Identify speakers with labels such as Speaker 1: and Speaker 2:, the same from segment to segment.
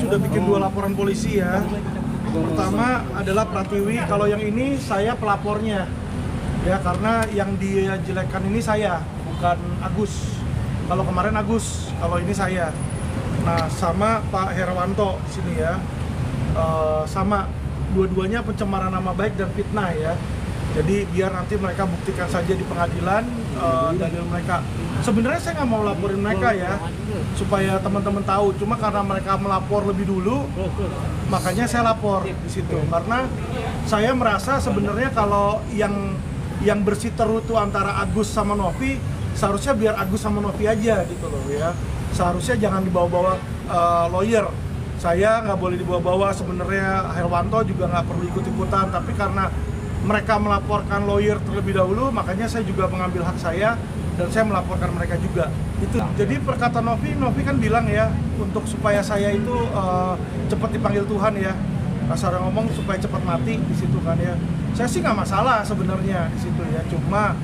Speaker 1: sudah bikin 2 laporan polisi ya. Pertama adalah Pratiwi, kalau yang ini saya pelapornya. Ya, karena yang dia jelekkan ini saya, bukan Agus. Kalau kemarin Agus, kalau ini saya. Nah, sama Pak Herwanto di sini ya. Sama dua-duanya pencemaran nama baik dan fitnah ya. Jadi biar nanti mereka buktikan saja di pengadilan dalil mereka. Sebenarnya saya nggak mau laporin mereka ya, supaya teman-teman tahu. Cuma karena mereka melapor lebih dulu, makanya saya lapor di situ. Karena saya merasa sebenarnya kalau yang bersiteru itu antara Agus sama Novi, seharusnya biar Agus sama Novi aja gitu loh ya. Seharusnya jangan dibawa-bawa lawyer. Saya nggak boleh dibawa-bawa, sebenarnya Herwanto juga nggak perlu ikut-ikutan, tapi karena mereka melaporkan lawyer terlebih dahulu, makanya saya juga mengambil hak saya dan saya melaporkan mereka juga. Itu. Jadi perkataan Novi kan bilang ya, untuk supaya saya itu cepat dipanggil Tuhan ya. Kasar ngomong supaya cepat mati di situ kan ya. Saya sih nggak masalah sebenarnya di situ ya. Cuma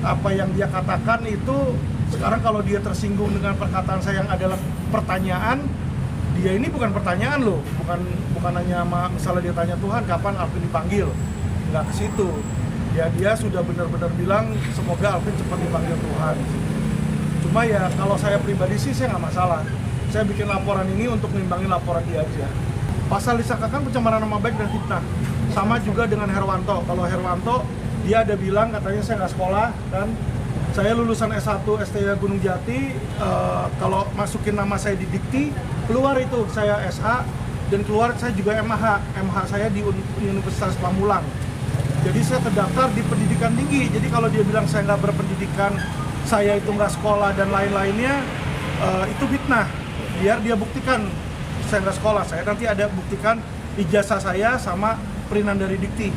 Speaker 1: apa yang dia katakan itu sekarang kalau dia tersinggung dengan perkataan saya yang adalah pertanyaan, dia ini bukan pertanyaan loh, bukan hanya misalnya dia tanya Tuhan kapan Alvin dipanggil. Nggak ke situ ya, dia sudah benar-benar bilang semoga Alvin cepat dipanggil Tuhan. Cuma ya kalau saya pribadi sih saya nggak masalah, saya bikin laporan ini untuk menimbangin laporan dia aja. Pasal disangkakan pencemaran nama baik dan fitnah, sama juga dengan Herwanto. Kalau Herwanto dia ada bilang katanya saya nggak sekolah dan saya lulusan S1 STIA Gunung Jati, kalau masukin nama saya di Dikti keluar itu saya SH dan keluar saya juga MH saya di Universitas Pamulang. Jadi saya terdaftar di pendidikan tinggi. Jadi kalau dia bilang saya nggak berpendidikan, saya itu nggak sekolah dan lain-lainnya, itu fitnah. Biar dia buktikan saya nggak sekolah. Saya nanti ada buktikan ijazah saya sama perinan dari Dikti.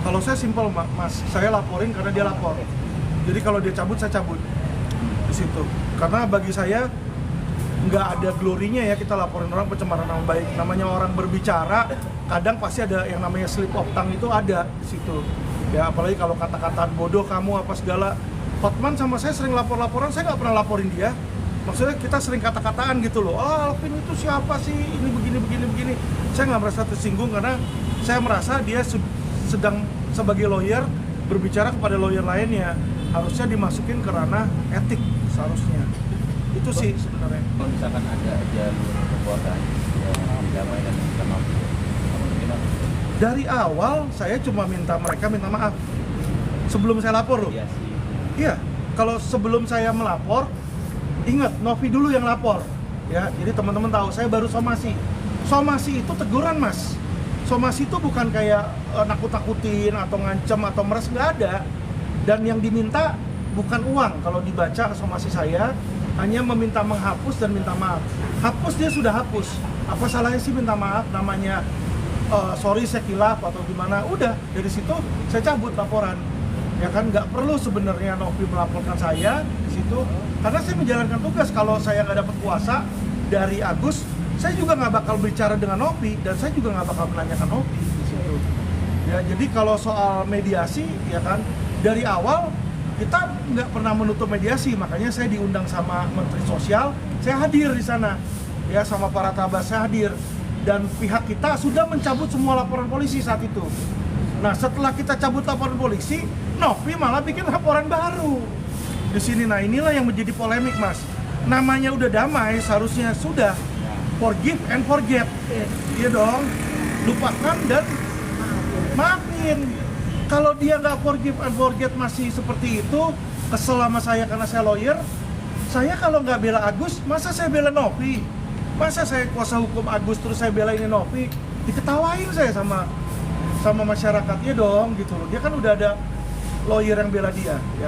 Speaker 1: Kalau saya simpel mas, saya laporin karena dia lapor. Jadi kalau dia cabut, saya cabut di situ. Karena bagi saya nggak ada glorinya ya kita laporin orang pencemaran nama baik. Namanya orang berbicara, kadang pasti ada yang namanya slip of tongue itu ada di situ. Ya apalagi kalau kata-kataan bodoh kamu apa segala. Hotman sama saya sering lapor-laporan, saya nggak pernah laporin dia. Maksudnya kita sering kata-kataan gitu loh. Oh Alvin itu siapa sih? Ini begini. Saya nggak merasa tersinggung karena saya merasa dia sedang sebagai lawyer berbicara kepada lawyer lainnya. Harusnya dimasukin ke ranah etik seharusnya. Itu sih sebenarnya.
Speaker 2: Kalau misalkan ada jalur kekuasaan yang damai dan sama, gimana?
Speaker 1: Dari awal saya cuma mereka minta maaf sebelum saya lapor loh. Iya, kalau sebelum saya melapor, ingat Novi dulu yang lapor. Ya, jadi teman-teman tahu saya baru somasi. Somasi itu teguran mas. Somasi itu bukan kayak nakut-nakutin atau ngancem atau meres, nggak ada. Dan yang diminta bukan uang. Kalau dibaca somasi saya hanya meminta menghapus dan minta maaf. Hapus dia sudah hapus. Apa salahnya sih minta maaf? Namanya sorry saya kilaf atau gimana? Udah dari situ saya cabut laporan. Ya kan nggak perlu sebenarnya Novi melaporkan saya di situ karena saya menjalankan tugas. Kalau saya nggak dapat kuasa dari Agus, saya juga nggak bakal bicara dengan Novi dan saya juga nggak bakal menanyakan Novi di situ. Ya jadi kalau soal mediasi ya kan dari awal kita nggak pernah menutup mediasi, makanya saya diundang sama Menteri Sosial, saya hadir di sana, ya sama para tabas saya hadir, dan pihak kita sudah mencabut semua laporan polisi saat itu. Nah setelah kita cabut laporan polisi, Novi malah bikin laporan baru di sini. Nah inilah yang menjadi polemik mas. Namanya udah damai, seharusnya sudah forgive and forget, iya dong, lupakan dan maafin. Kalau dia nggak forgive and forget masih seperti itu, kesel sama saya karena saya lawyer, saya kalau nggak bela Agus, masa saya bela Novi? Masa saya kuasa hukum Agus terus saya bela ini Novi? Diketawain saya sama masyarakatnya dong gitu loh. Dia kan udah ada lawyer yang bela dia. Ya.